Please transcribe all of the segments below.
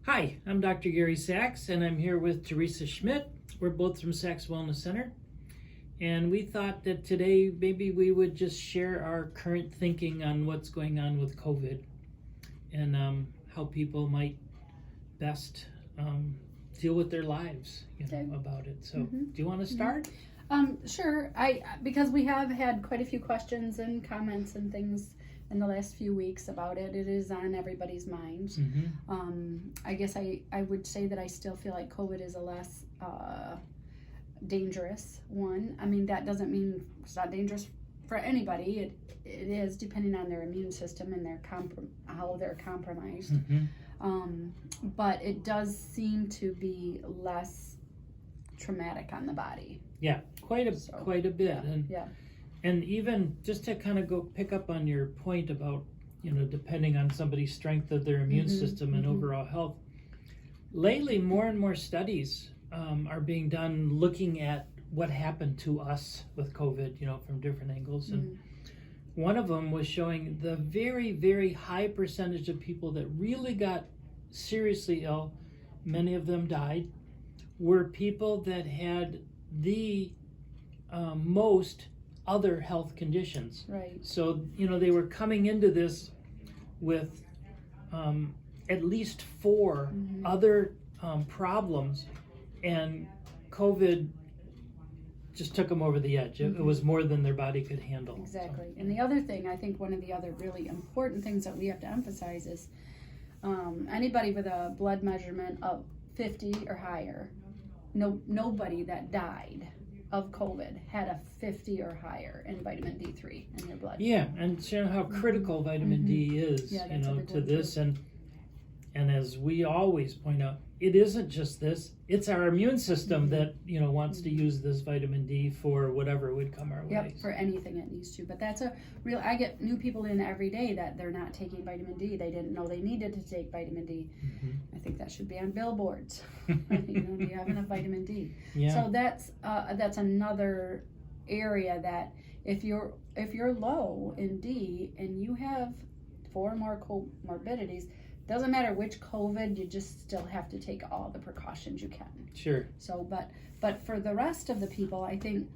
Hi, I'm Dr. Gary Sachs, and I'm here with Theresa Schmidt. We're both from Sachs Wellness Center, and we thought that today maybe we would just share our current thinking on what's going on with COVID and how people might best deal with their lives, about it. So, do you want to start? Sure. Because we have had quite a few questions and comments and things in the last few weeks about it. It is on everybody's minds. I guess I would say that I still feel like COVID is a less dangerous one. I mean, that doesn't mean it's not dangerous for anybody. It is, depending on their immune system and how they're compromised. But it does seem to be less traumatic on the body. Yeah, quite a bit. And even just to kind of go pick up on your point about, depending on somebody's strength of their immune system and overall health, lately more and more studies are being done looking at what happened to us with COVID, from different angles. And one of them was showing the very, very high percentage of people that really got seriously ill, many of them died, were people that had the most other health conditions. Right. So, they were coming into this with at least 4 other problems, and COVID just took them over the edge. It was more than their body could handle. Exactly. So. And the other thing, I think one of the other really important things that we have to emphasize is anybody with a blood measurement of 50 or higher, nobody that died of COVID had a 50 or higher in vitamin D3 in their blood. Yeah, and you know how critical vitamin D is, to this, and as we always point out, it isn't just this; it's our immune system that wants to use this vitamin D for whatever would come our way. Yep, for anything it needs to. But that's a real. I get new people in every day that they're not taking vitamin D. They didn't know they needed to take vitamin D. I think that should be on billboards. Do you have enough vitamin D? Yeah. So that's another area that if you're low in D and you have 4 more comorbidities, doesn't matter which COVID, you just still have to take all the precautions you can. Sure. So, but for the rest of the people, I think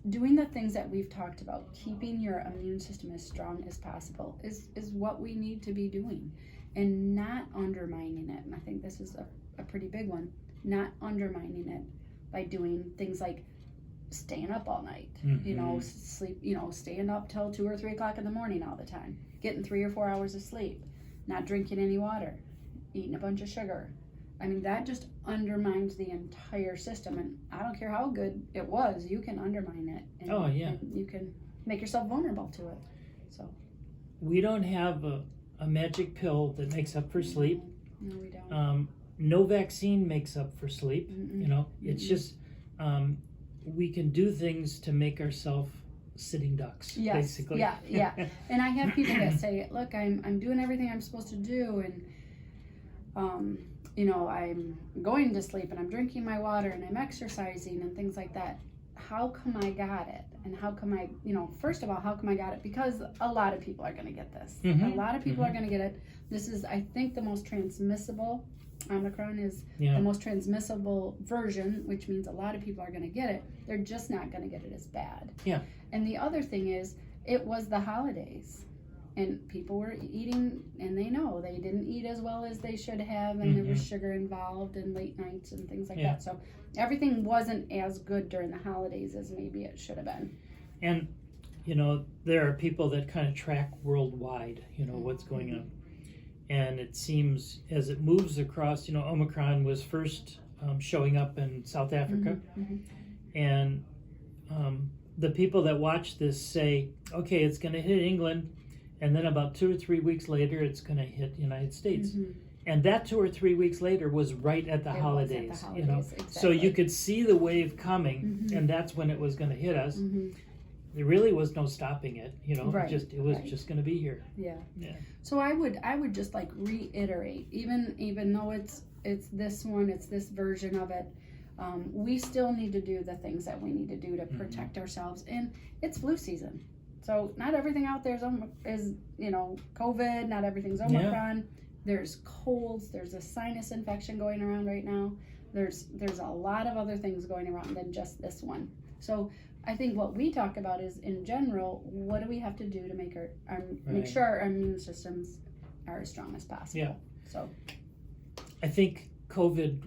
doing the things that we've talked about, keeping your immune system as strong as possible is what we need to be doing, and not undermining it. And I think this is a pretty big one, not undermining it by doing things like staying up all night, sleep, staying up till 2 or 3 o'clock in the morning all the time, getting 3 or 4 hours of sleep, not drinking any water, eating a bunch of sugar. I mean, that just undermines the entire system, and I don't care how good it was, you can undermine it. And, and you can make yourself vulnerable to it. So we don't have a magic pill that makes up for sleep. No, we don't. No vaccine makes up for sleep. It's just we can do things to make ourselves sitting ducks, basically. Yeah. And I have people that say, look, I'm doing everything I'm supposed to do, and I'm going to sleep, and I'm drinking my water, and I'm exercising and things like that. How come I got it? And how come I, first of all, how come I got it? Because a lot of people are going to get this. A lot of people are going to get it. This is, I think, the most transmissible. Omicron is the most transmissible version, which means a lot of people are going to get it. They're just not going to get it as bad. Yeah. And the other thing is, it was the holidays, and people were eating, and they know they didn't eat as well as they should have, and there was sugar involved and late nights and things like that. So everything wasn't as good during the holidays as maybe it should have been. And there are people that kind of track worldwide, what's going on. And it seems as it moves across, Omicron was first showing up in South Africa. And the people that watch this say, okay, it's going to hit England, and then about 2 or 3 weeks later, it's going to hit the United States. And that 2 or 3 weeks later was right at the holidays. Exactly. So you could see the wave coming, and that's when it was going to hit us. There really was no stopping it, Right. It was just going to be here. Yeah. So I would just like reiterate, even though it's this one, it's this version of it, we still need to do the things that we need to do to protect ourselves. And it's flu season, so not everything out there is COVID. Not everything's Omicron. there's colds, there's a sinus infection going around right now. There's a lot of other things going around than just this one. So I think what we talk about is, in general, what do we have to do to make make sure our immune systems are as strong as possible. Yeah. So I think COVID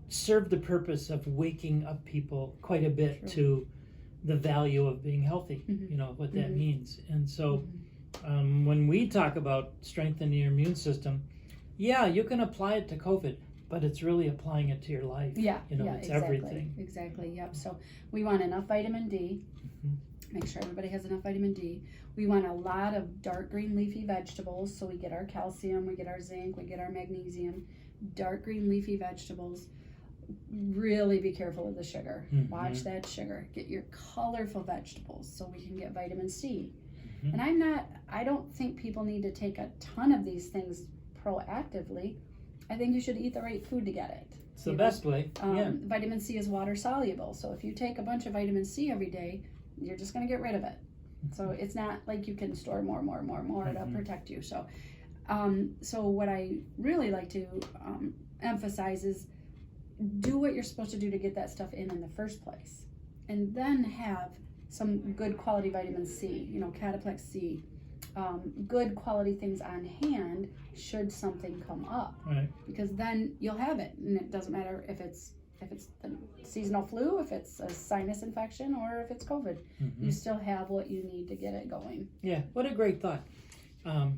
served the purpose of waking up people quite a bit to the value of being healthy, you know, what that means. And so when we talk about strengthening your immune system, yeah, you can apply it to COVID, but it's really applying it to your life. Yeah, you know, it's exactly, everything. Exactly, yep. So we want enough vitamin D. Make sure everybody has enough vitamin D. We want a lot of dark green leafy vegetables, so we get our calcium, we get our zinc, we get our magnesium. Dark green leafy vegetables. Really be careful of the sugar. Watch that sugar. Get your colorful vegetables so we can get vitamin C. And I don't think people need to take a ton of these things proactively. I think you should eat the right food to get it. It's the best way. Vitamin C is water soluble, so if you take a bunch of vitamin C every day, you're just going to get rid of it. So it's not like you can store more to protect you. So so what I really like to emphasize is, do what you're supposed to do to get that stuff in the first place, and then have some good quality vitamin C, you know, cataplex C, good quality things on hand should something come up, right? Because then you'll have it, and it doesn't matter if it's the seasonal flu, if it's a sinus infection, or if it's COVID. You still have what you need to get it going. Yeah, what a great thought. I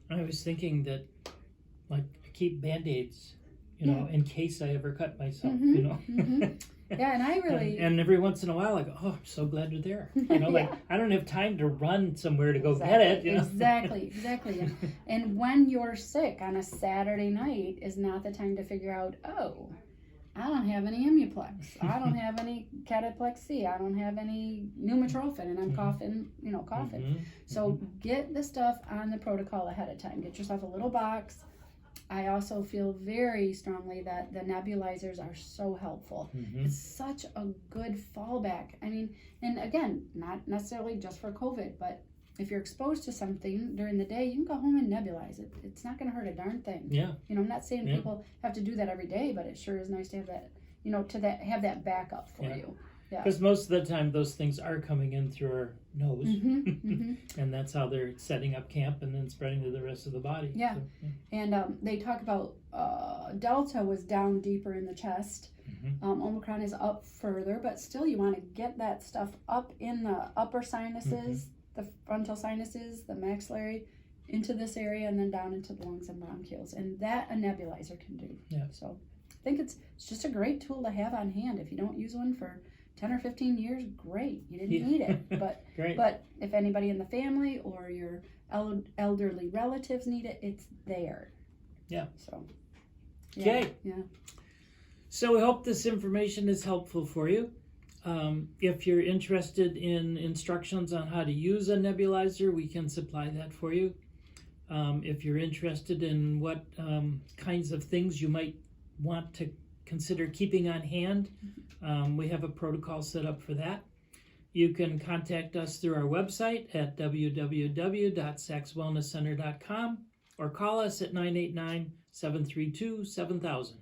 was thinking that, like, I keep Band-Aids, you know, in case I ever cut myself, you know. Yeah, and I really... and every once in a while I go, oh, I'm so glad you're there. You know, like, I don't have time to run somewhere to go get it, you know. Exactly. And when you're sick on a Saturday night is not the time to figure out, oh, I don't have any Imuplex. I don't have any Cataplex C. I don't have any Numitrophin, and I'm coughing. So get the stuff on the protocol ahead of time. Get yourself a little box. I also feel very strongly that the nebulizers are so helpful. It's such a good fallback. I mean, and again, not necessarily just for COVID, but if you're exposed to something during the day, you can go home and nebulize it. It's not going to hurt a darn thing. Yeah. You know, I'm not saying people have to do that every day, but it sure is nice to have that, you know, have that backup for you. Yeah. Because most of the time those things are coming in through our nose. And that's how they're setting up camp and then spreading to the rest of the body. Yeah. So, and they talk about Delta was down deeper in the chest. Omicron is up further, but still you want to get that stuff up in the upper sinuses, the frontal sinuses, the maxillary, into this area, and then down into the lungs and bronchioles. And that a nebulizer can do. Yeah. So I think it's just a great tool to have on hand. If you don't use one for 10 or 15 years, great. You didn't need it. But but if anybody in the family or your elderly relatives need it, it's there. Yeah. So okay. Yeah. So we hope this information is helpful for you. If you're interested in instructions on how to use a nebulizer, we can supply that for you. If you're interested in what kinds of things you might want to consider keeping on hand, we have a protocol set up for that. You can contact us through our website at www.sacswellnesscenter.com or call us at 989-732-7000.